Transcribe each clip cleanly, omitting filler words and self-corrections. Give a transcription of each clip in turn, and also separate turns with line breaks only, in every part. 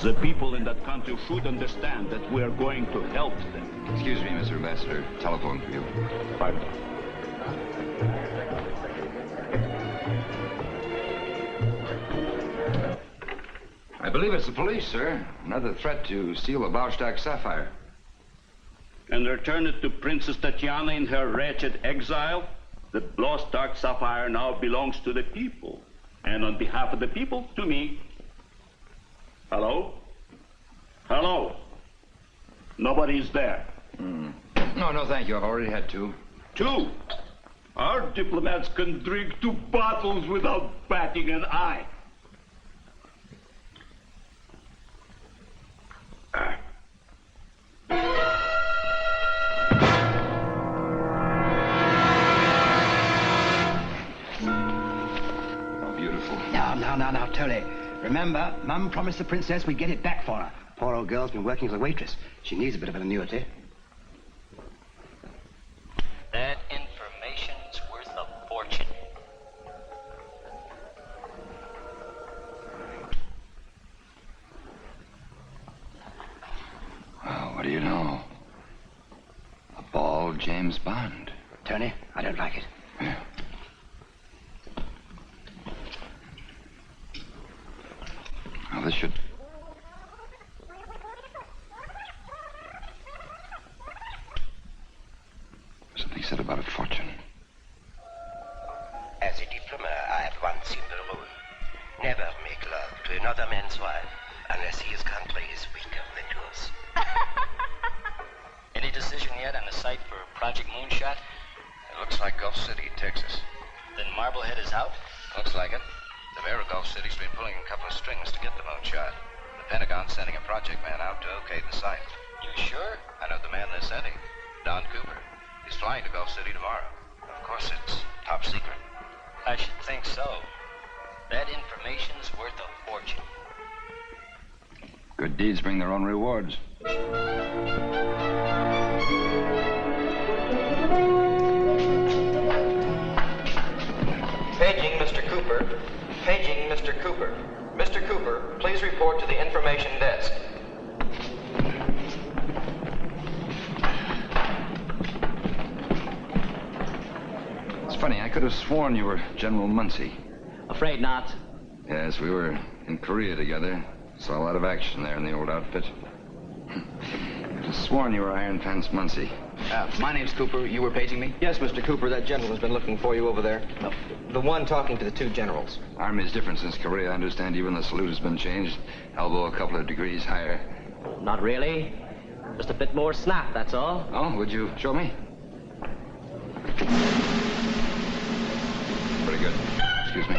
The people in that country should understand that we are going to help them.
Excuse me, Mr. Ambassador. Telephone for you.
Pardon.
I believe it's the police, sir. Another threat to steal a Baustock sapphire.
And return it to Princess Tatiana in her wretched exile? The Baustock sapphire now belongs to the people. And on behalf of the people, to me. Hello? Hello? Nobody's there.
No, thank you. I've already had two.
Two? Our diplomats can drink 2 bottles without batting an eye.
Oh, beautiful.
Now, Tony. Remember, Mum promised the princess we'd get it back for her. Poor old girl's been working as a waitress. She needs a bit of an annuity.
That information's worth a fortune.
Well, what do you know? A bald James Bond.
Tony, I don't like it.
Yeah. Well, this should... Something said about a fortune.
As a diplomat, I have one simple rule. Never make love to another man's wife unless his country is weaker than yours.
Any decision yet on the site for Project Moonshot?
It looks like Gulf City, Texas.
Then Marblehead is out?
Looks like it. The mayor of Gulf City's been pulling a couple of strings to get the moonshot. The Pentagon's sending a project man out to okay the site.
You sure?
I know the man they're sending, Don Cooper. He's flying to Gulf City tomorrow. Of course, it's top secret.
I should think so. That information's worth a fortune.
Good deeds bring their own rewards.
Paging Mr. Cooper. Paging Mr. Cooper. Mr. Cooper, please report to the information desk.
It's funny, I could have sworn you were General Muncie.
Afraid not.
Yes, we were in Korea together. Saw a lot of action there in the old outfit. Could have sworn you were Iron Pants Muncie.
My name's Cooper. You were paging me? Yes, Mr. Cooper. That gentleman's been looking for you over there. No, the one talking to the 2 generals.
Army's different since Korea. I understand even the salute has been changed. Elbow a couple of degrees higher.
Not really. Just a bit more snap, that's all.
Oh, would you show me? Pretty good. Excuse me.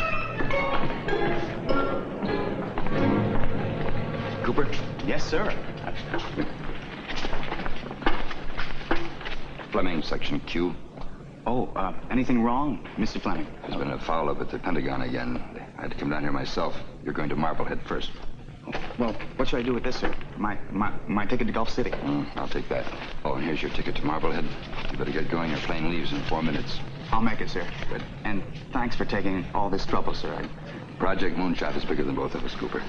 Cooper?
Yes, sir.
Fleming, Section Q.
Oh, anything wrong, Mr. Fleming?
There's been a foul-up at the Pentagon again. I had to come down here myself. You're going to Marblehead first.
Well, what should I do with this, sir? My ticket to Gulf City.
I'll take that. Oh, and here's your ticket to Marblehead. You better get going. Your plane leaves in 4 minutes.
I'll make it, sir.
Good.
And thanks for taking all this trouble, sir.
Project Moonshot is bigger than both of us, Cooper.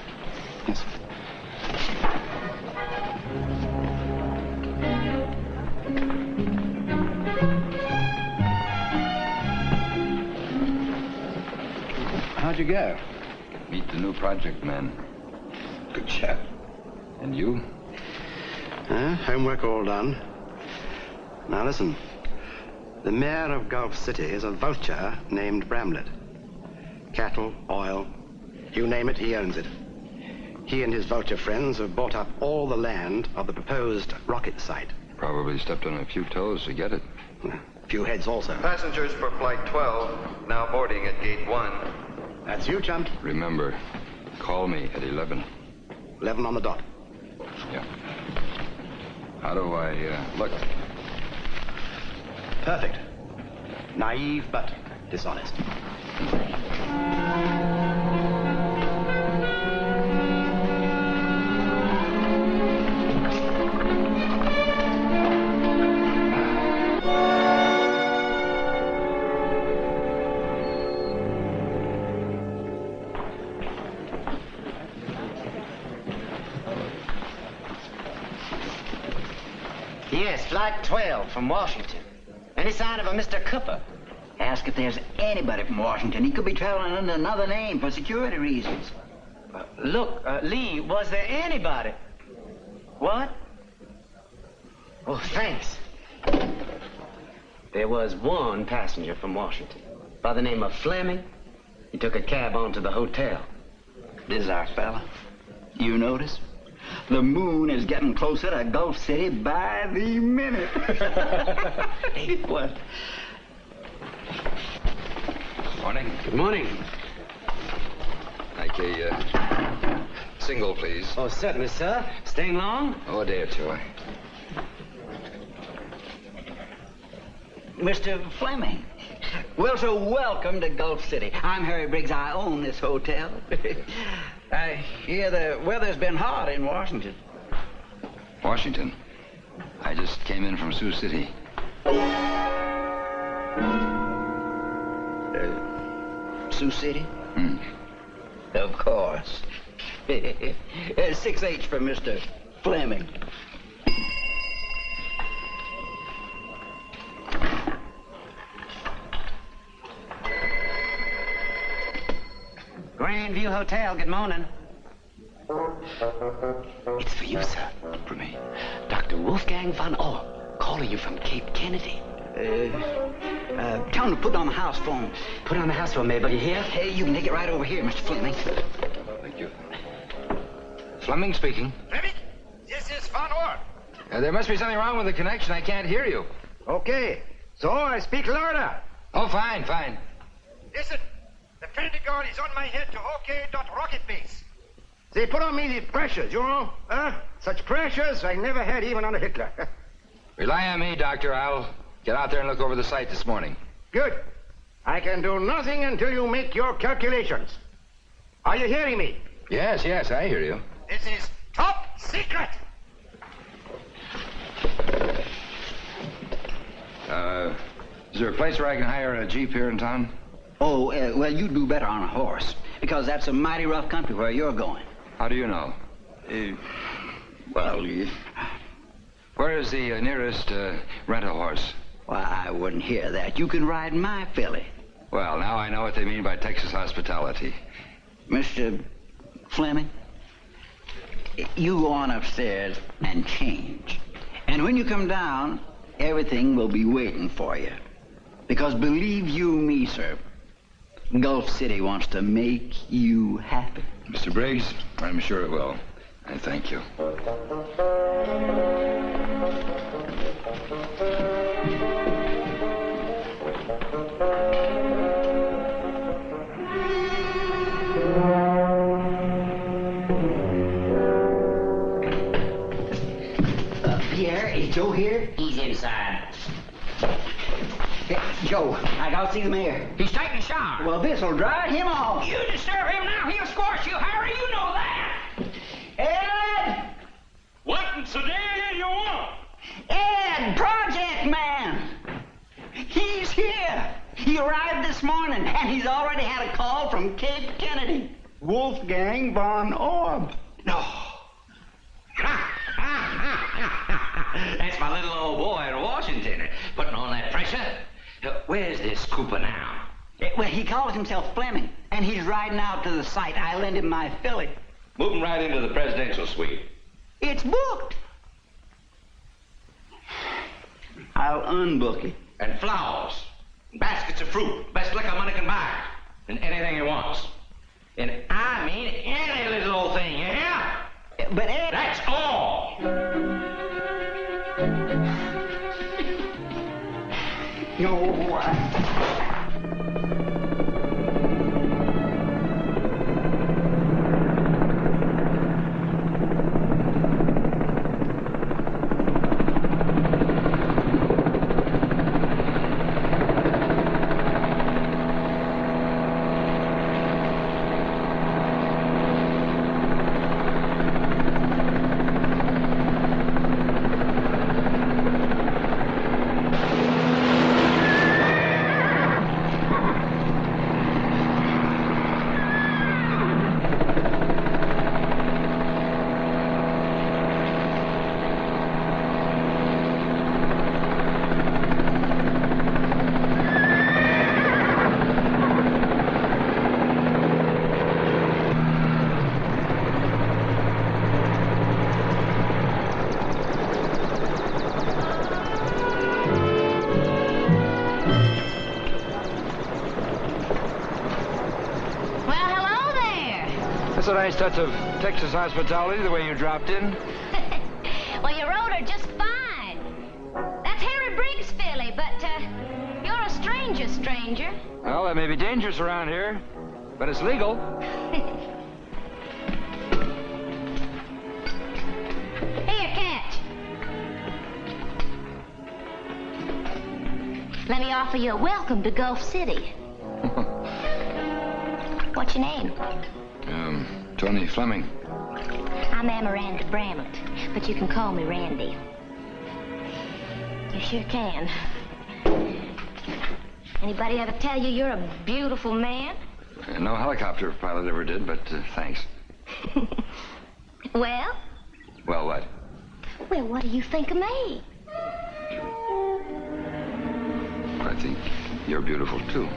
Yes, sir. How'd you go?
Meet the new project man. Good chap. And you?
Homework all done. Now listen. The mayor of Gulf City is a vulture named Bramlett. Cattle, oil, you name it, he owns it. He and his vulture friends have bought up all the land of the proposed rocket site.
Probably stepped on a few toes to get it.
A few heads also.
Passengers for Flight 12, now boarding at Gate 1.
That's you, chump.
Remember, call me at 11.
11 on the dot.
Yeah. How do I look?
Perfect. Naive, but dishonest.
Yes, Flight 12 from Washington. Any sign of a Mr. Cooper?
Ask if there's anybody from Washington. He could be traveling under another name for security reasons.
Look, Lee, was there anybody? What? Oh, thanks. There was one passenger from Washington by the name of Fleming. He took a cab on to the hotel.
This is our fella. You notice? The moon is getting closer to Gulf City by the minute. Hey, what?
Morning.
Good morning.
Like a single, please.
Oh, certainly, sir. Staying long?
Oh, a day or two.
Mr. Fleming. Well, so welcome to Gulf City. I'm Harry Briggs. I own this hotel. I hear the weather's been hot in Washington.
Washington? I just came in from Sioux City.
Sioux City? Of course. 6H for Mr. Fleming.
Grandview Hotel, good morning. It's for you, sir.
For me?
Dr. Wolfgang von Orr, calling you from Cape Kennedy.
Tell him to put on the house phone.
Put on the house phone, Mabel. You hear?
Hey, you can take it right over here, Mr. Fleming.
Thank you. Fleming speaking.
Fleming, this is Von Orr.
There must be something wrong with the connection. I can't hear you.
Okay, so I speak louder.
Oh, fine, fine.
Listen, the Pentagon is on my head to OK.rocket base. They put on me the pressures, you know? Such pressures I never had even under Hitler.
Rely on me, Doctor. I'll get out there and look over the site this morning.
Good. I can do nothing until you make your calculations. Are you hearing me?
Yes, I hear you.
This is top secret.
Is there a place where I can hire a Jeep here in town?
Oh, well, you'd do better on a horse, because that's a mighty rough country where you're going.
How do you know? Where is the nearest rent-a-horse?
Well, I wouldn't hear that. You can ride my filly.
Well, now I know what they mean by Texas hospitality.
Mr. Fleming, you go on upstairs and change. And when you come down, everything will be waiting for you. Because believe you me, sir, Gulf City wants to make you happy.
Mr. Briggs, I'm sure it will. I thank you.
Pierre, is Joe here?
He's inside.
Hey, Joe, I gotta see the mayor.
He's taking a shower.
Well, this'll dry him off.
You disturb him now, he'll squash you, Harry. You know that.
Ed!
What in Sedalia you want?
Ed, Project Man! He's here. He arrived this morning, and he's already had a call from Cape Kennedy. Wolfgang von Orb.
No. That's my little old boy in Washington, putting on that pressure. Where's this Cooper now?
Well, he calls himself Fleming, and he's riding out to the site. I lent him my filly.
Move him right into the presidential suite.
It's booked. I'll unbook it.
And flowers, baskets of fruit, best liquor money can buy, and anything he wants. And I mean any little old thing, you hear?
But Ed...
That's all.
No,
That's a nice touch of Texas hospitality, the way you dropped in.
Well, you rode her just fine. That's Harry Briggs' filly, but you're a stranger.
Well, that may be dangerous around here, but it's legal.
Here, catch. Let me offer you a welcome to Gulf City. What's your name?
Tony Fleming.
I'm Amaranda Bramlett, but you can call me Randy. You sure can. Anybody ever tell you you're a beautiful man?
No helicopter pilot ever did, but thanks.
Well?
Well, what?
Well, what do you think of me?
I think you're beautiful, too.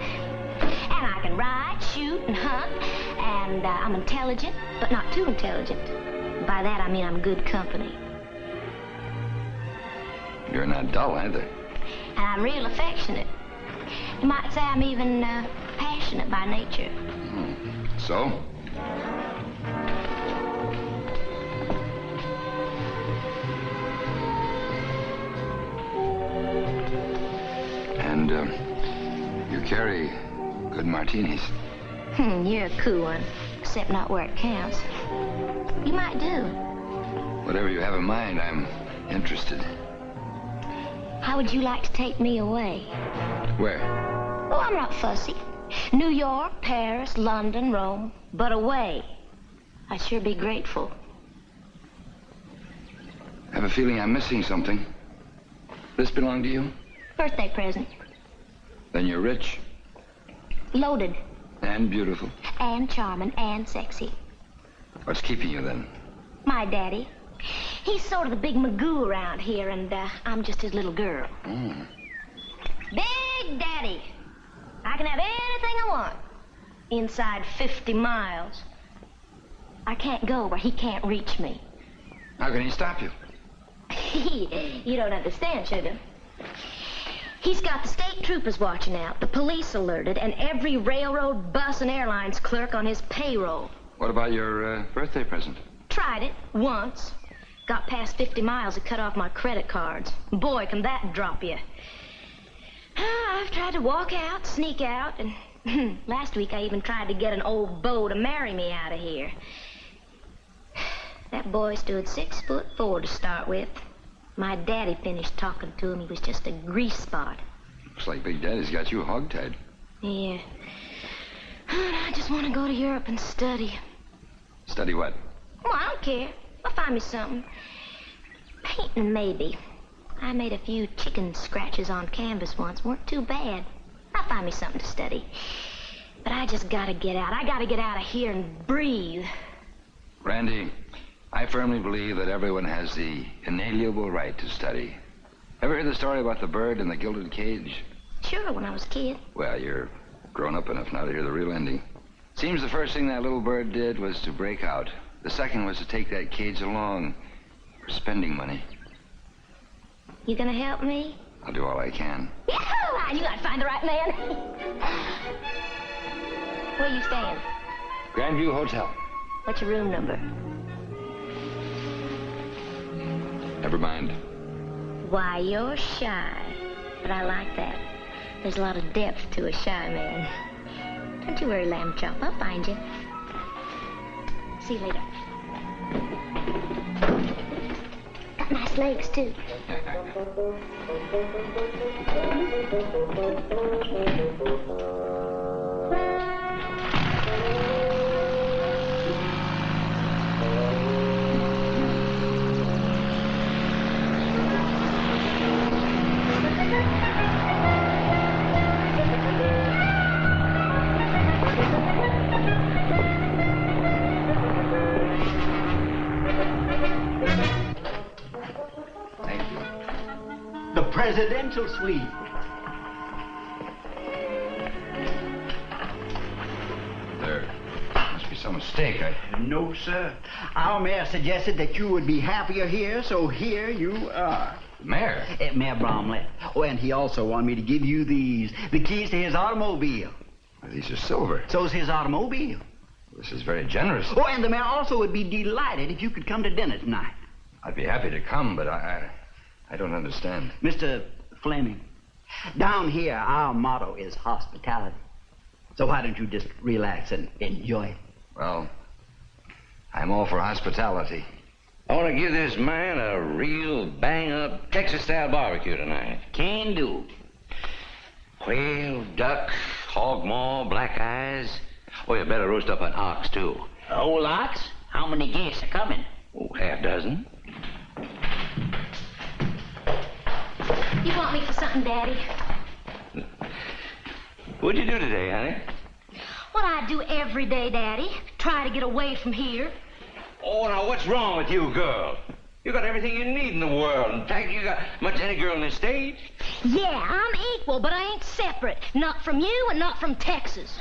And I can ride, shoot, and hunt, and I'm intelligent, but not too intelligent. By that, I mean I'm good company.
You're not dull, either.
And I'm real affectionate. You might say I'm even passionate by nature.
So? And, you carry good martinis.
You're a cool one, except not where it counts. You might do.
Whatever you have in mind, I'm interested.
How would you like to take me away?
Where?
Oh, I'm not fussy. New York, Paris, London, Rome, but away. I'd sure be grateful.
I have a feeling I'm missing something. This belong to you?
Birthday present.
Then you're rich.
Loaded.
And beautiful.
And charming and sexy.
What's keeping you, then?
My daddy. He's sort of the big Magoo around here, and I'm just his little girl. Big Daddy. I can have anything I want inside 50 miles. I can't go where he can't reach me.
How can he stop you?
You don't understand, sugar. He's got the state troopers watching out, the police alerted, and every railroad, bus, and airlines clerk on his payroll.
What about your birthday present?
Tried it once. Got past 50 miles, it cut off my credit cards. Boy, can that drop you. I've tried to walk out, sneak out, and last week I even tried to get an old beau to marry me out of here. That boy stood 6'4" to start with. My daddy finished talking to him. He was just a grease spot.
Looks like Big Daddy's got you hogtied.
Yeah. I just want to go to Europe and study.
Study what?
Oh, I don't care. I'll find me something. Painting, maybe. I made a few chicken scratches on canvas once. Weren't too bad. I'll find me something to study. But I just gotta get out. I gotta get out of here and breathe.
Randy, I firmly believe that everyone has the inalienable right to study. Ever heard the story about the bird in the gilded cage?
Sure, when I was a kid.
Well, you're grown up enough now to hear the real ending. Seems the first thing that little bird did was to break out. The second was to take that cage along for spending money.
You gonna help me?
I'll do all I can.
Yahoo! I knew I'd find the right man. Where are you staying?
Grandview Hotel.
What's your room number?
Never mind.
Why, you're shy. But I like that. There's a lot of depth to a shy man. Don't you worry, lamb chop. I'll find you. See you later. Got nice legs, too.
Presidential suite.
There must be some mistake.
No, sir. Our mayor suggested that you would be happier here, so here you are.
Mayor?
Mayor Bromley. Oh, and he also wanted me to give you these, the keys to his automobile.
These are silver.
So's his automobile.
This is very generous.
Oh, and the mayor also would be delighted if you could come to dinner tonight.
I'd be happy to come, but I don't understand.
Mr. Fleming, down here, our motto is hospitality. So why don't you just relax and enjoy it?
Well, I'm all for hospitality.
I want to give this man a real bang-up Texas-style barbecue tonight.
Can do.
Quail, duck, hog maw, black eyes. Oh, you better roast up an ox, too.
A whole ox? How many guests are coming?
Oh, half dozen.
You want me for something, Daddy?
What'd you do today, honey?
What I do every day, Daddy. Try to get away from here.
Oh, now what's wrong with you, girl? You got everything you need in the world. In fact, you got much any girl in the state.
Yeah, I'm equal, but I ain't separate. Not from you and not from Texas.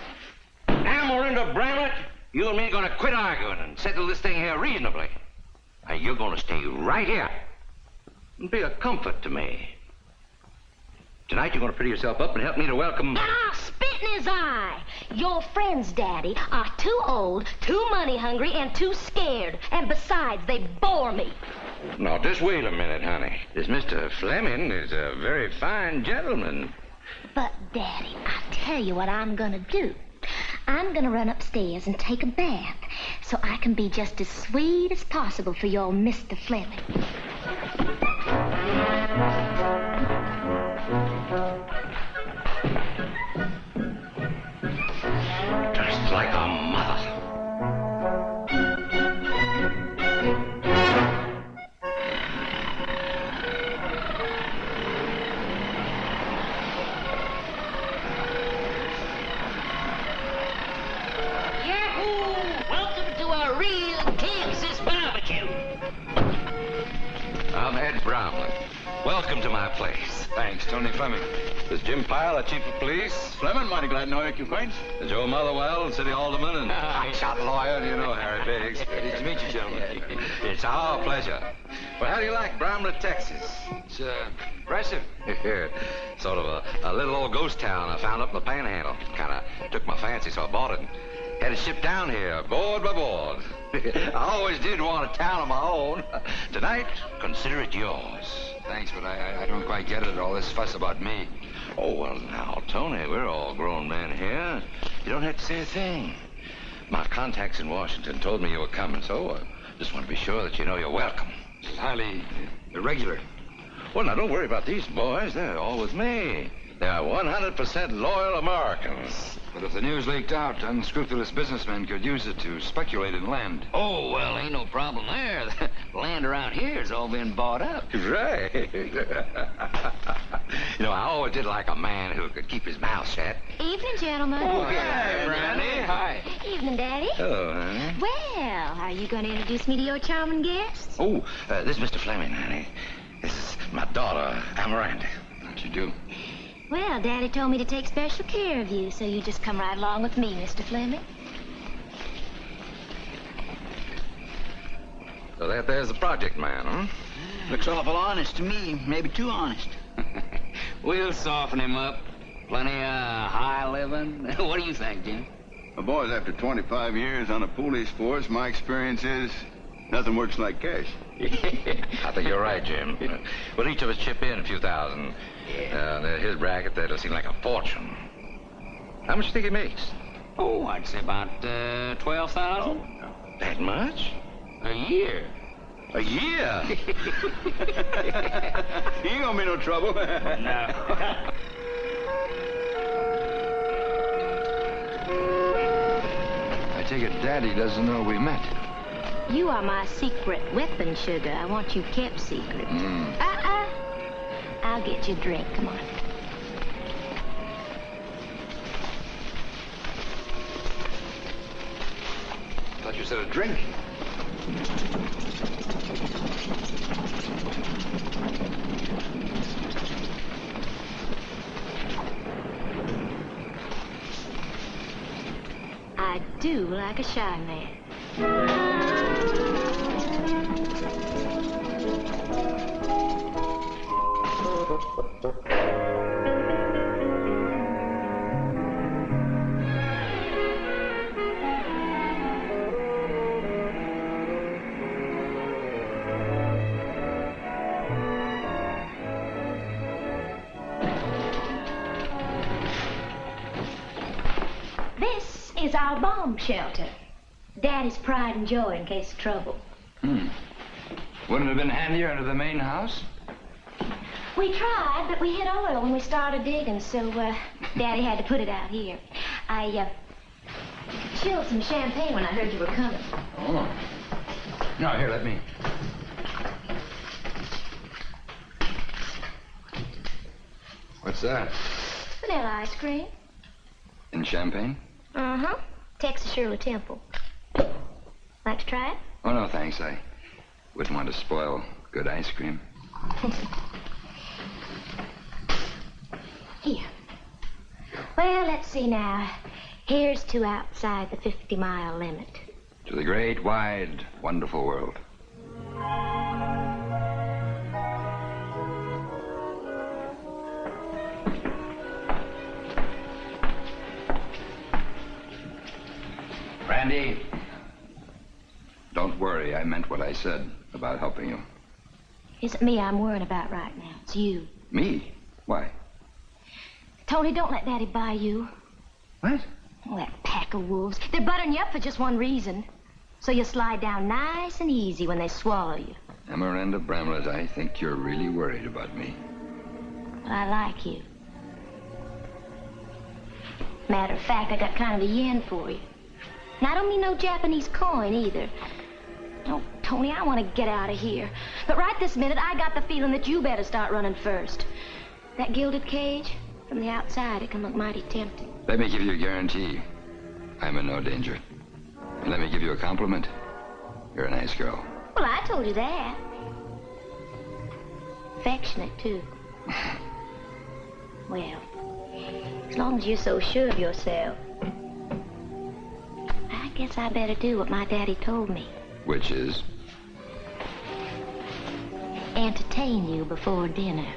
Now, Miranda Bramlett, you and me are going to quit arguing and settle this thing here reasonably. Now, you're going to stay right here and be a comfort to me. Tonight, you're going to pretty yourself up and help me to welcome...
Ah, spit in his eye! Your friends, Daddy, are too old, too money-hungry, and too scared. And besides, they bore me.
Now, just wait a minute, honey. This Mr. Fleming is a very fine gentleman.
But, Daddy, I'll tell you what I'm gonna do. I'm gonna run upstairs and take a bath so I can be just as sweet as possible for your Mr. Fleming.
Just like a mother.
Yahoo! Welcome to a real Texas barbecue.
I'm Ed Brownlee. Welcome to my place.
Thanks, Tony Fleming.
This is Jim Pyle, the chief of police.
Fleming, mighty glad to know your acquaintance.
Joe Motherwell, city alderman, and hotshot lawyer, you know Harry Biggs.
Pleased to meet you, gentlemen.
It's our pleasure. Well, how do you like Bramlett, Texas?
It's impressive.
Sort of a little old ghost town I found up in the Panhandle. Kind of took my fancy, so I bought it and had it shipped down here, board by board. I always did want a town of my own. Tonight, consider it yours.
Thanks, but I don't quite get it, all this fuss about me.
Oh, well, now, Tony, we're all grown men here. You don't have to say a thing. My contacts in Washington told me you were coming, so I just want to be sure that you know you're welcome.
It's highly irregular.
Well, now, don't worry about these boys. They're all with me. They're 100% loyal Americans.
But if the news leaked out, unscrupulous businessmen could use it to speculate in land.
Oh, well, ain't no problem there. The land around here's all been bought up.
Right. You know, I always did like a man who could keep his mouth shut.
Evening, gentlemen.
Oh, hi, Brandy. Hi.
Evening, Daddy.
Hello, honey.
Well, are you going to introduce me to your charming guests?
Oh, this is Mr. Fleming, honey. This is my daughter, Amaranda.
How'd you do?
Well, Daddy told me to take special care of you, so you just come right along with me, Mr. Fleming.
So there's the project man, huh?
Looks awful honest to me, maybe too honest.
We'll soften him up. Plenty of high living. What do you think, Jim?
Well, boys, after 25 years on a police force, my experience is nothing works like cash.
I think you're right, Jim. We'll each of us chip in a few thousand. His bracket, that'll seem like a fortune. How much do you think he makes?
Oh, I'd say about 12,000.
Oh, that much?
A year.
A year?
He ain't gonna be no trouble.
No.
I take it Daddy doesn't know we met.
You are my secret weapon, sugar. I want you kept secret. I'll get you a drink. Come on.
Thought you said a drink.
I do like a shy man. This is our bomb shelter. Daddy's pride and joy in case of trouble.
Wouldn't it have been handier under the main house?
We tried, but we hit oil when we started digging, so Daddy had to put it out here. I chilled some champagne when I heard you were coming.
Oh. No, here, let me. What's that?
Vanilla ice cream.
In champagne?
Uh-huh. Texas Shirley Temple. Like to try it?
Oh, no, thanks. I wouldn't want to spoil good ice cream.
Here. Well, let's see now. Here's to outside the 50-mile limit.
To the great, wide, wonderful world. Randy, don't worry. I meant what I said about helping you.
Isn't me I'm worrying about right now. It's you.
Me? Why?
Tony, don't let Daddy buy you.
What?
Oh, that pack of wolves. They're buttering you up for just one reason. So you slide down nice and easy when they swallow you.
Miranda Bramlett, I think you're really worried about me.
But I like you. Matter of fact, I got kind of a yen for you. And I don't mean no Japanese coin either. Oh, Tony, I want to get out of here. But right this minute, I got the feeling that you better start running first. That gilded cage, from the outside, it can look mighty tempting.
Let me give you a guarantee. I'm in no danger. And let me give you a compliment. You're a nice girl.
Well, I told you that. Affectionate, too. Well, as long as you're so sure of yourself, I guess I better do what my daddy told me.
Which is?
Entertain you before dinner.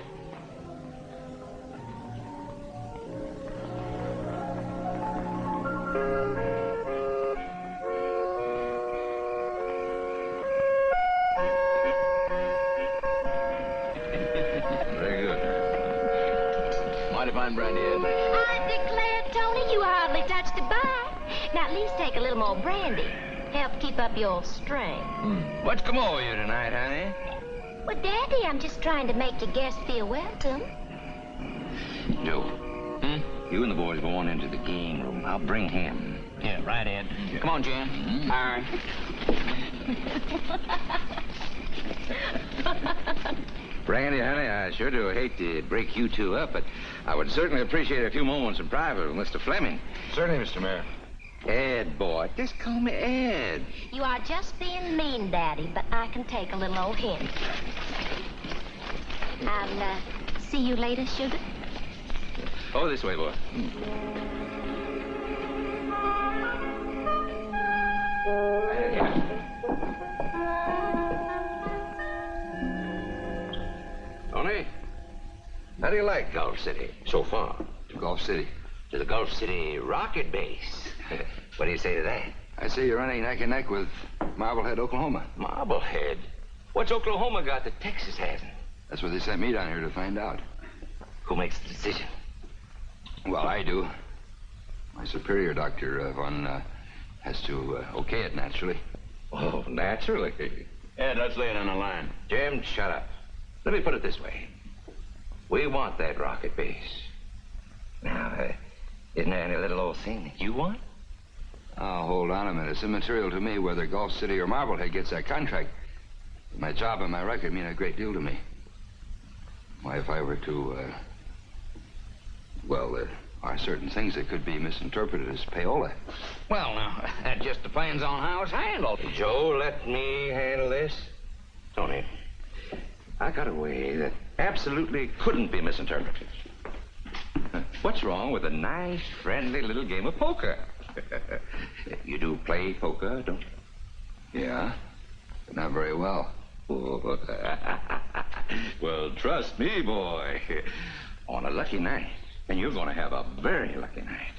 Very good. Mighty fine brandy, Ed.
I declare, Tony, you hardly touched a bite. Now, at least take a little more brandy. Help keep up your strength.
What's come over you tonight, honey?
Well, Daddy, I'm just trying to make your guests feel welcome.
Joe, you and the boys go on into the game room. I'll bring him.
Yeah, right, Ed.
Yeah.
Come on, Jan. All right.
Brandy, honey, I sure do hate to break you two up, but I would certainly appreciate a few moments in private with Mr. Fleming.
Certainly, Mr. Mayor.
Ed, boy, just call me Ed.
You are just being mean, Daddy, but I can take a little old hint. I'll see you later, sugar.
Oh, this way, boy. Tony, how do you like Gulf City so far?
Gulf City.
To the Gulf City rocket base. What do you say to that?
I say you're running neck and neck with Marblehead, Oklahoma.
Marblehead? What's Oklahoma got that Texas hasn't?
That's what they sent me down here to find out.
Who makes the decision?
Well, I do. My superior, Dr. Von, has to okay it, naturally.
Oh, naturally.
Ed, let's lay it on the line.
Jim, shut up. Let me put it this way. We want that rocket base. Now, isn't there any little old thing that you want?
Oh, hold on a minute. It's immaterial to me whether Gulf City or Marblehead gets that contract. My job and my record mean a great deal to me. Why, if I were to, well, there are certain things that could be misinterpreted as payola.
Well, now, that just depends on how it's handled. Joe, let me handle this. Tony, I got a way that absolutely couldn't be misinterpreted. What's wrong with a nice, friendly little game of poker? You do play poker, don't you?
Yeah, but not very well.
Oh, well, trust me, boy. On a lucky night, and you're going to have a very lucky night,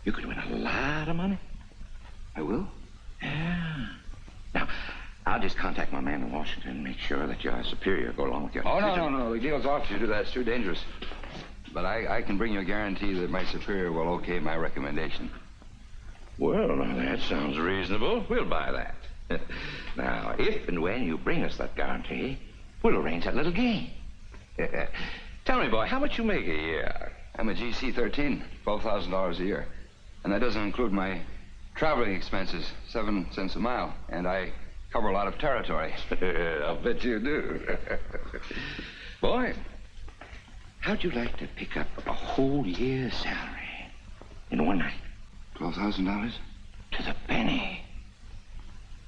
you could win a lot of money.
I will?
Yeah. Now, I'll just contact my man in Washington and make sure that your superior go along with your
Oh,
decision.
no. The deal's off if you do that. It's too dangerous. But I can bring you a guarantee that my superior will okay my recommendation.
Well, now, that sounds reasonable. We'll buy that. Now, if and when you bring us that guarantee, we'll arrange that little game. Tell me, boy, how much you make a year?
I'm a GC-13, $12,000 a year. And that doesn't include my traveling expenses, 7 cents a mile. And I cover a lot of territory.
I'll bet you do. Boy, how'd you like to pick up a whole year's salary in one night?
$12,000?
To the penny.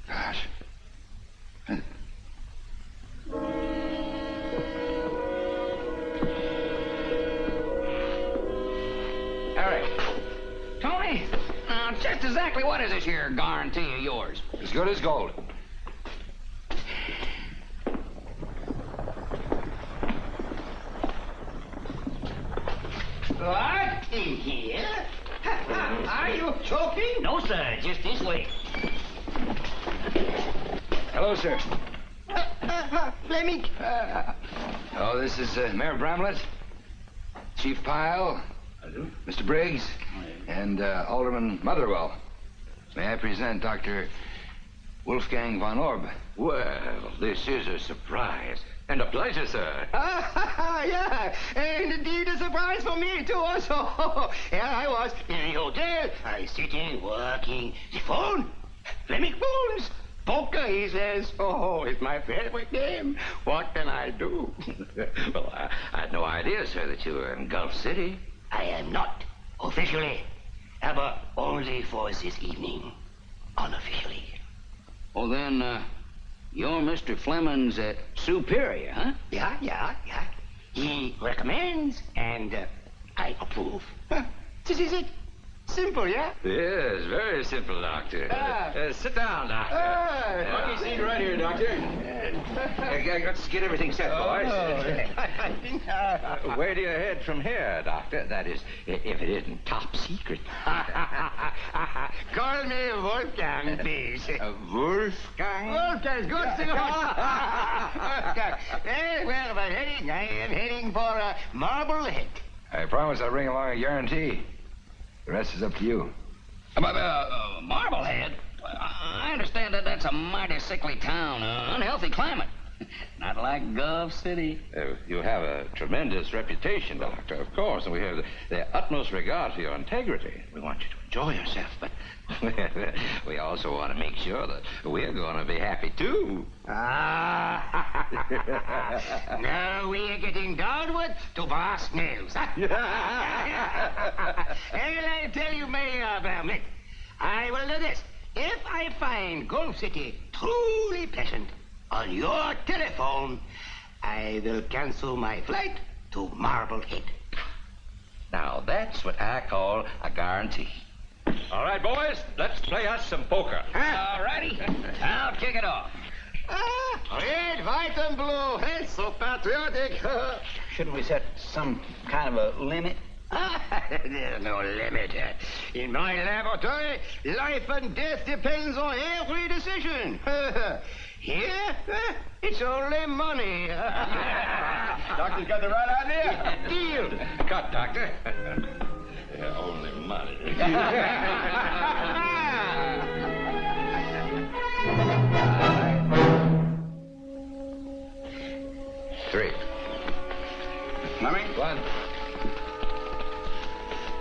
Gosh.
All right. Tony, just exactly what is this here guarantee of yours?
As good as gold.
What? In here? Are you joking?
No, sir. Just this way.
Hello, sir.
Fleming.
Oh, this is Mayor Bramlett, Chief Pyle, Mr. Briggs, and Alderman Motherwell. May I present Dr. Wolfgang von Orb?
Well, this is a surprise. And a pleasure, sir.
Yeah, and indeed a surprise for me, too, also. Here I was in the hotel. I sitting, working. The phone. Fleming phones. Poker, he says. Oh, it's my favorite game. What can I do?
Well, I had no idea, sir, that you were in Gulf City.
I am not, officially. Ever only for this evening, unofficially.
Oh, then, you're Mr. Fleming's superior, huh?
Yeah. He recommends, and I approve. This is it. Simple, yeah?
Yes, very simple, Doctor. Sit down, Doctor.
Monkey seat right here, Doctor.
Let's get everything set, boys. Where do you head from here, Doctor? That is, if it isn't top secret.
Call me Wolfgang, please.
Wolfgang?
Wolfgang's good, senor. Well, I am heading for Marblehead.
I promise I'll bring along a guarantee. The rest is up to you.
Marblehead? I understand that that's a mighty sickly town, unhealthy climate. Not like Gulf City.
You have a tremendous reputation, Doctor, of course, and we have the utmost regard for your integrity. We want you to enjoy yourself, but we also want to make sure that we're going to be happy, too.
Now we are getting downward to brass nails. And I tell you, Mayor Bramlett, I will do this. If I find Gulf City truly pleasant on your telephone, I will cancel my flight to Marblehead.
Now, that's what I call a guarantee. All right, boys, let's play us some poker.
All righty. I'll kick it off.
Red, white, and blue. That's so patriotic.
Shouldn't we set some kind of a limit?
There's no limit. In my laboratory, life and death depends on every decision. Here, it's only money.
Doctor's got the right idea.
Deal.
Cut, Doctor. Only money.
3.
Fleming?
1.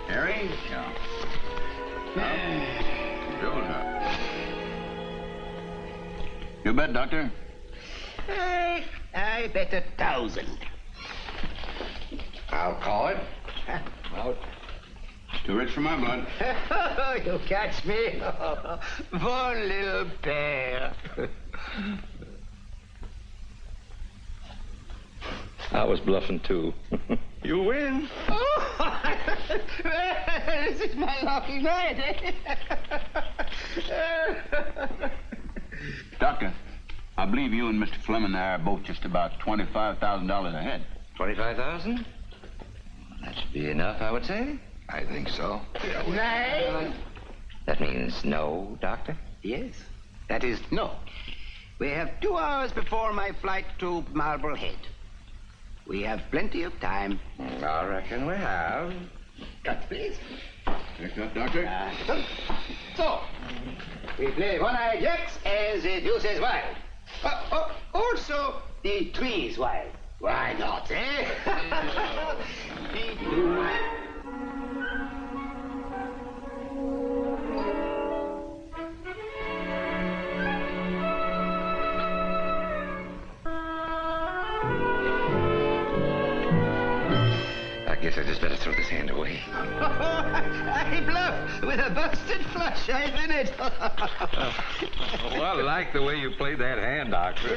Harry?
Yeah.
Build up. You bet, Doctor.
I bet 1,000.
I'll call it. Out.
Too rich for my blood.
You catch me? One little bear.
I was bluffing, too. You win.
Oh, this is my lucky night.
Doctor, I believe you and Mr. Fleming there are both just about $25,000 ahead.
25,000? That should be enough, I would say.
I think so.
Nay.
That means no, Doctor?
Yes, that is no. We have 2 hours before my flight to Marblehead. We have plenty of time.
I reckon we have.
Cut, please.
Check that, Doctor.
So, we play one-eyed jacks as the deuce is wild. Also, the tree is wild. Why not, eh?
I guess I just better throw this hand away.
I bluff with a busted flush, ain't it?
Well, I like the way you played that hand, Doctor.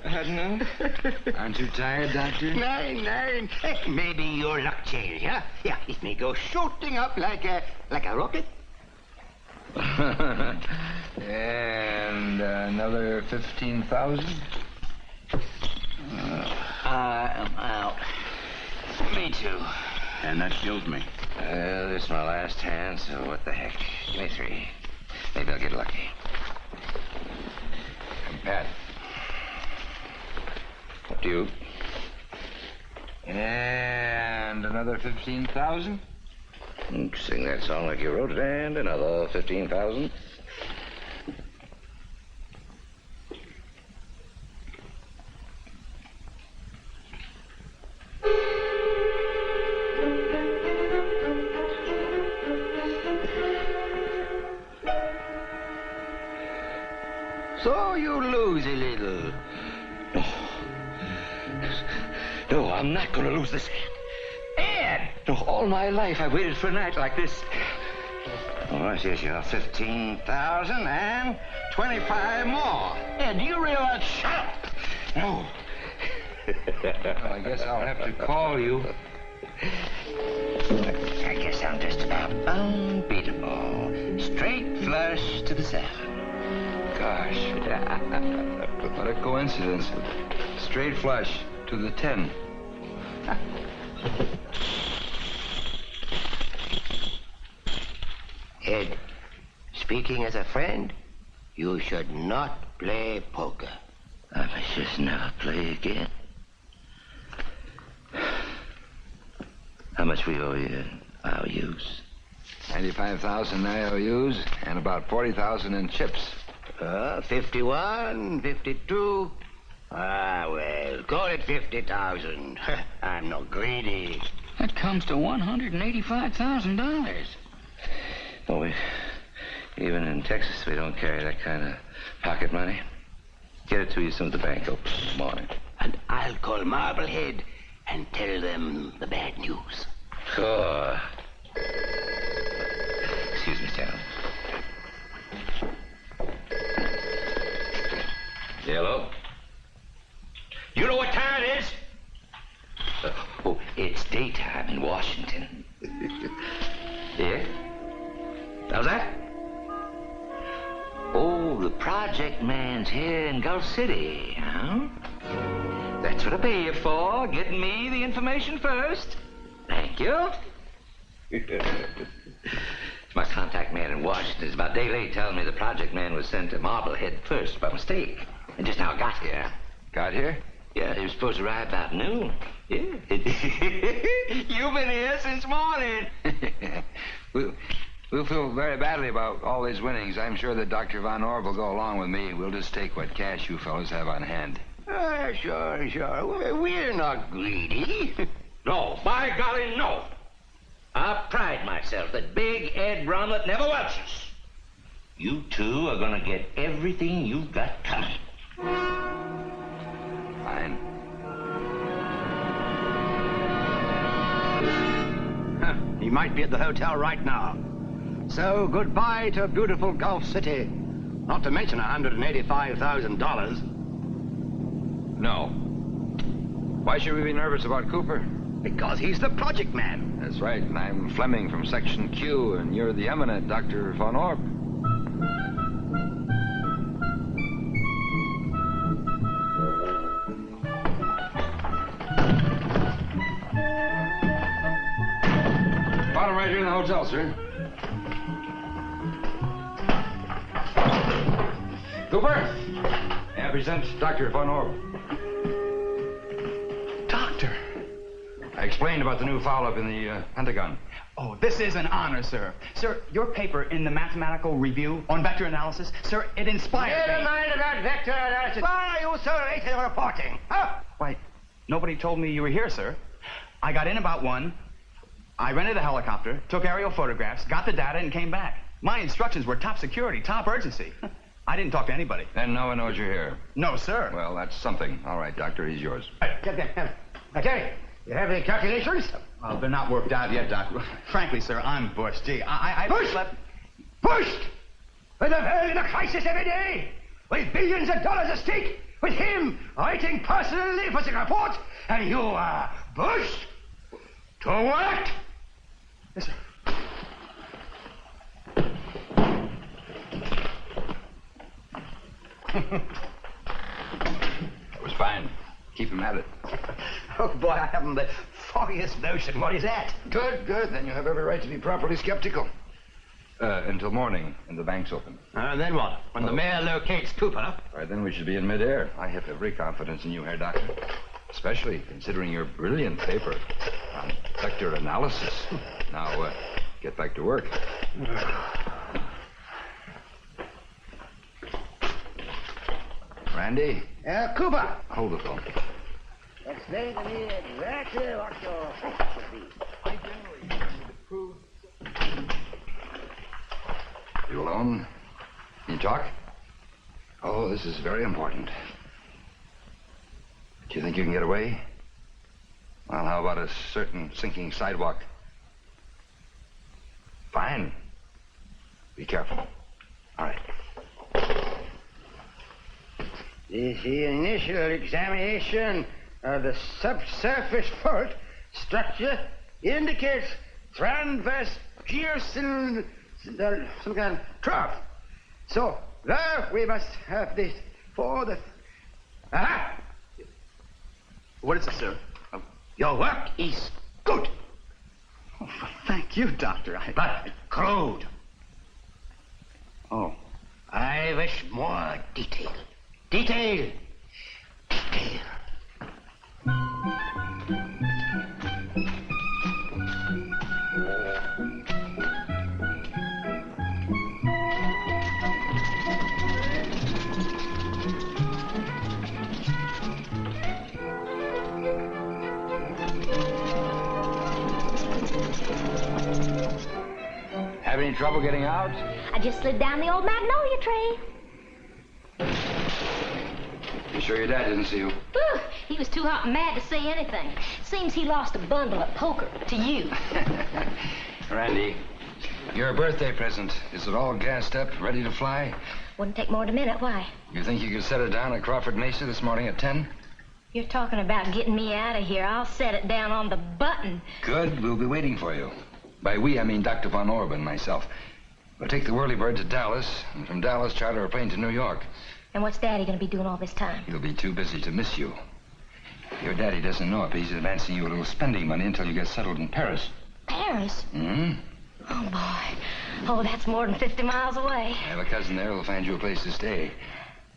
No.
Aren't you tired, Doctor?
Nine. Maybe your luck change, huh? Yeah, it may go shooting up like a rocket.
And another 15,000?
I'm out.
Me too.
And that kills me.
This is my last hand, so what the heck? Give me 3. Maybe I'll get lucky.
And Pat.
Up to you.
And another 15,000?
Sing that song like you wrote it, and another 15,000.
So you lose a little.
No, I'm not going to lose this hand. Ed! No, all my life I waited for a night like this. All right, here's your 15,000 and 25 more.
Ed, do you realize?
Shut up! No.
Well, I guess I'll have to call you.
I guess I'm just about unbeatable. Straight flush to the 7.
Gosh. What a coincidence. Straight flush to the 10.
Ed, speaking as a friend, you should not play poker.
I must just never play again. How much we owe you IOUs?
95,000 IOUs and about 40,000 in chips.
51, 52. Well, call it 50,000. I'm not greedy.
That comes to $185,000.
Oh, even in Texas, we don't carry that kind of pocket money. Get it to you as soon as the bank opens in the morning.
And I'll call Marblehead and tell them the bad news.
Sure. Excuse me, gentlemen. Hello? You know what time it is? It's daytime in Washington. Yeah? How's that? Oh, the project man's here in Gulf City, huh? That's what I pay you for, getting me the information first. Thank you. My contact man in Washington is about a day late telling me the project man was sent to Marblehead first by mistake. And just now got here.
Got here?
Yeah, he was supposed to arrive about noon. Yeah. You've been here since morning.
We'll feel very badly about all these winnings. I'm sure that Dr. Von Orb will go along with me. We'll just take what cash you fellows have on hand.
Sure. We're not greedy.
No, by golly, no. I pride myself that Big Ed Bromlett never welches. You two are gonna get everything you've got coming.
Fine.
He might be at the hotel right now. So goodbye to beautiful Gulf City. Not to mention $185,000.
No. Why should we be nervous about Cooper?
Because he's the project man.
That's right, and I'm Fleming from Section Q, and you're the eminent Dr. Von Orb. Found him right here in the hotel, sir. Cooper, may I present Dr. Von Orb. Doctor. I explained about the new foul-up in the Pentagon.
Oh, this is an honor, sir. Sir, your paper in the Mathematical Review on vector analysis, sir, it inspired me.
Never mind about vector analysis. Why are you so late in reporting? Huh?
Why, nobody told me you were here, sir. I got in about 1. I rented a helicopter, took aerial photographs, got the data, and came back. My instructions were top security, top urgency. I didn't talk to anybody.
Then no one knows you're here.
No, sir.
Well, that's something. All right, Doctor, he's yours.
Okay, you have any calculations?
Well, they're not worked out yet, Doc. Frankly, sir, I'm bushed. Gee, I
Bushed?
slept...
Pushed! With a world in a crisis every day! With billions of dollars at stake! With him writing personally for the report! And you are bushed? To what?
Yes, sir.
It was fine. Keep him at it.
Oh, boy, I haven't the foggiest notion. What is that?
Good, good. Then you have every right to be properly skeptical. Until morning, and the bank's open.
Then what? When the mayor locates Cooper?
All right, then we should be in midair. I have every confidence in you, Herr Doctor. Especially considering your brilliant paper on vector analysis. Now, get back to work. Randy?
Cooper.
Hold the phone.
Explain to me exactly what your fix should be.
You alone? Can you talk? Oh, this is very important. Do you think you can get away? Well, how about a certain sinking sidewalk? Fine. Be careful. All right.
The initial examination of the subsurface fault structure indicates transverse geosin, some kind of trough. So there we must have this for the... Aha!
What is it, sir?
Your work is good.
Oh, thank you, Doctor.
But crude.
Oh.
I wish more detail. Detail. Detail.
Have any trouble getting out?
I just slid down the old magnolia tree.
You sure your dad didn't see you?
Whew, he was too hot and mad to say anything. Seems he lost a bundle at poker to you.
Randy, your birthday present. Is it all gassed up, ready to fly?
Wouldn't take more than a minute. Why?
You think you could set it down at Crawford Mesa this morning at 10?
You're talking about getting me out of here. I'll set it down on the button.
Good. We'll be waiting for you. By we, I mean Dr. Von Orb and myself. We'll take the Whirlybird to Dallas, and from Dallas charter a plane to New York.
And what's Daddy going to be doing all this time?
He'll be too busy to miss you. Your daddy doesn't know it, but he's advancing you a little spending money until you get settled in Paris.
Paris?
Hmm?
Oh, boy. Oh, that's more than 50 miles away.
I have a cousin there who'll find you a place to stay.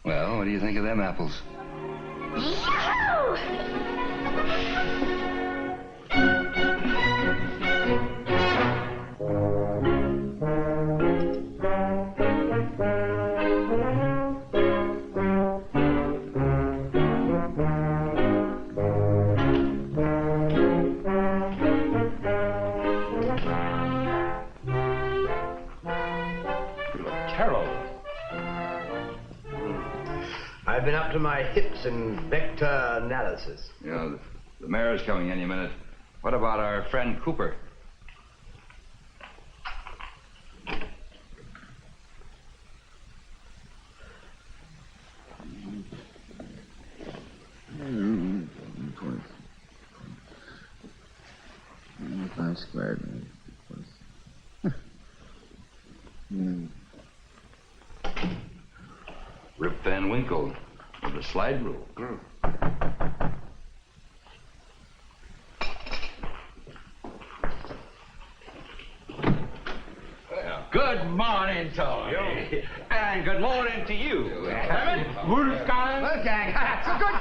Well, what do you think of them apples?
Yahoo!
I've been up to my hips in vector analysis.
You know, the mayor's coming any minute. What about our friend Cooper?
Squared.
Rip Van Winkle with the slide rule.
Good morning, Tony. And good morning to you. Hammond, Wolfgang.
Wolfgang, so good.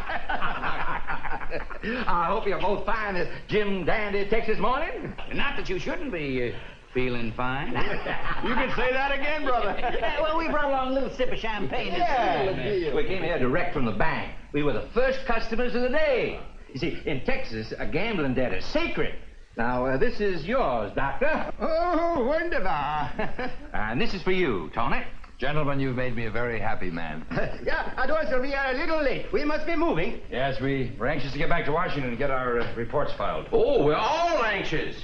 I hope you're both fine this Jim Dandy Texas morning.
Not that you shouldn't be feeling fine.
You can say that again, brother.
Well, we brought along a little sip of champagne.
Yeah. We came here direct from the bank. We were the first customers of the day. You see, in Texas, a gambling debt is sacred. Now, this is yours, Doctor.
Oh, wunderbar.
And this is for you, Tony.
Gentlemen, you've made me a very happy man.
Yeah, and also we are a little late. We must be moving.
Yes, we're anxious to get back to Washington and get our reports filed.
Oh, we're all anxious.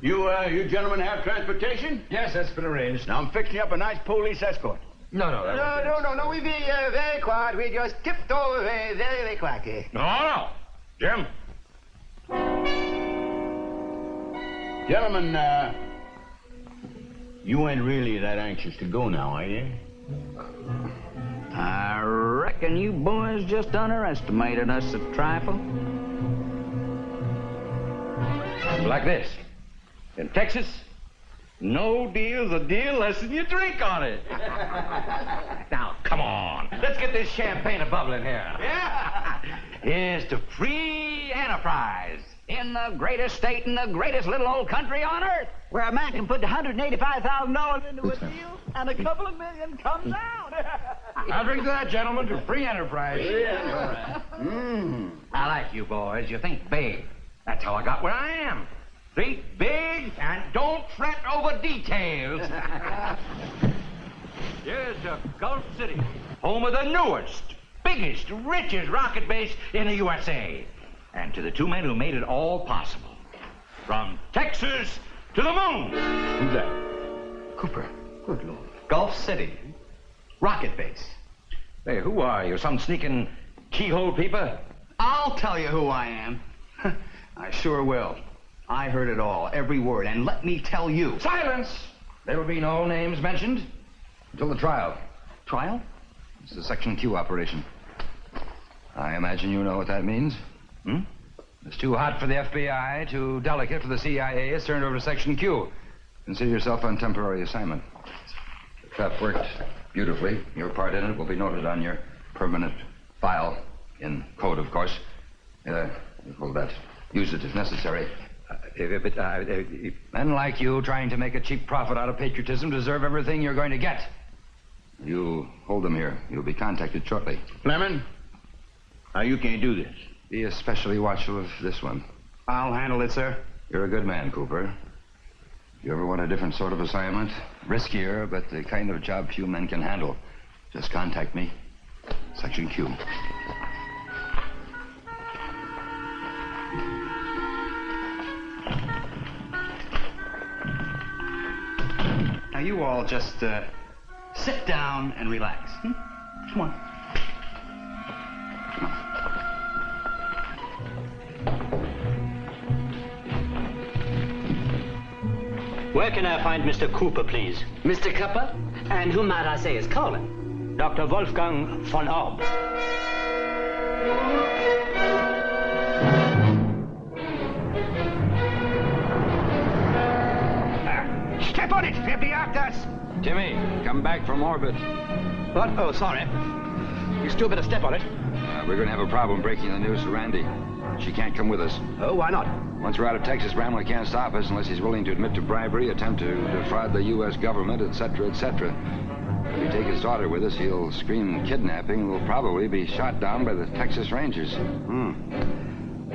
You gentlemen have transportation?
Yes, that's been arranged.
Now, I'm fixing you up a nice police escort.
No.
No. We be very quiet. We just tiptoe away very quietly.
No.
Jim. Gentlemen, you ain't really that anxious to go now, are you?
I reckon you boys just underestimated us a trifle.
Like this. In Texas, no deal's a deal less than you drink on it. Now, come on. Let's get this champagne a-bubbling here.
Yeah.
Here's to free enterprise.
In the greatest state in the greatest little old country on earth.
Where a man can put $185,000 into a deal and a couple of million comes out.
I'll drink to that, gentlemen, to free enterprise.
I like you boys. You think big. That's how I got where I am. Think big and don't fret over details. Here's to Gulf City, home of the newest, biggest, richest rocket base in the USA. And to the two men who made it all possible. From Texas to the moon.
Who's that? Cooper. Good Lord. Gulf City. Rocket base.
Hey, who are you? Some sneaking keyhole peeper?
I'll tell you who I am. I sure will. I heard it all, every word, and let me tell you.
Silence! There will be no names mentioned until the trial.
Trial?
It's a Section Q operation. I imagine you know what that means. It's too hot for the FBI, too delicate for the CIA. It's turned over to Section Q. Consider yourself on temporary assignment. The theft worked beautifully. Your part in it will be noted on your permanent file, in code, of course. Hold that. Use it if necessary. Men like you trying to make a cheap profit out of patriotism deserve everything you're going to get. You hold them here. You'll be contacted shortly.
Fleming, you can't do this.
Be especially watchful of this one.
I'll handle it, sir.
You're a good man, Cooper. If you ever want a different sort of assignment, riskier, but the kind of job few men can handle, just contact me. Section Q.
Now, you all just sit down and relax. Come on.
Where can I find Mr. Cooper, please?
Mr. Cooper? And who might I say is calling?
Dr. Wolfgang von Orb.
Step on it! They'll be after us!
Timmy, come back from orbit.
What? Oh, sorry. You still better step on it.
We're going to have a problem breaking the news to Randy. She can't come with us.
Oh, why not?
Once we're out of Texas, Bramlett can't stop us unless he's willing to admit to bribery, attempt to defraud the U.S. government, etc., etc. If we take his daughter with us, he'll scream kidnapping and will probably be shot down by the Texas Rangers.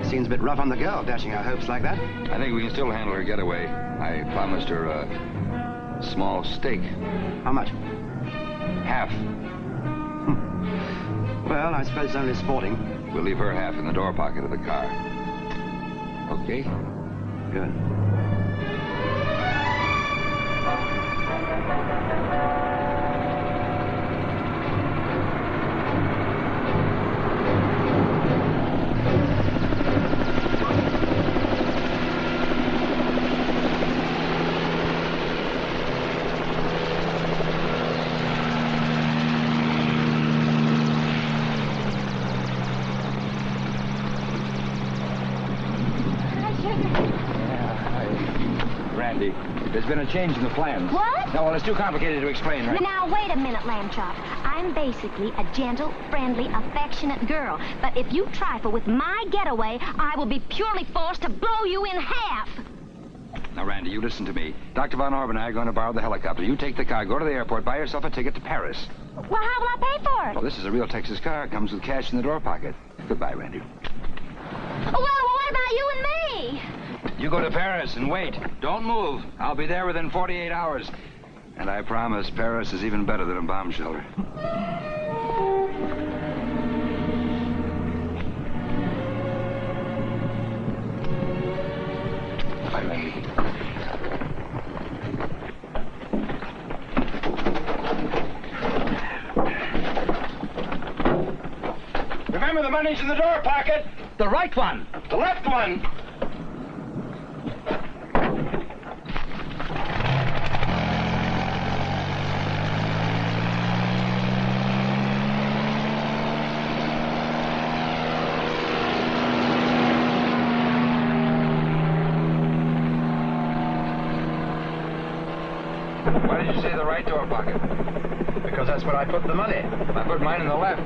Seems a bit rough on the girl, dashing her hopes like that.
I think we can still handle her getaway. I promised her a small stake.
How much?
Half.
Well, I suppose it's only sporting.
We'll leave her half in the door pocket of the car. Okay?
Good.
been a change in the plans.
What?
No, well, it's too complicated to explain, right?
Now, wait a minute, Lamb Chop. I'm basically a gentle, friendly, affectionate girl. But if you trifle with my getaway, I will be purely forced to blow you in half.
Now, Randy, you listen to me. Dr. Von Orb and I are going to borrow the helicopter. You take the car, go to the airport, buy yourself a ticket to Paris.
Well, how will I pay for it?
Well, this is a real Texas car. Comes with cash in the door pocket. Goodbye, Randy.
Well, what about you and me?
You go to Paris and wait. Don't move. I'll be there within 48 hours. And I promise Paris is even better than a bomb shelter. Bye, Randy.
Remember, the money's in the door pocket.
The right one.
The left one.
Why did you say the right door pocket?
Because that's where I put the money.
I put mine in the left.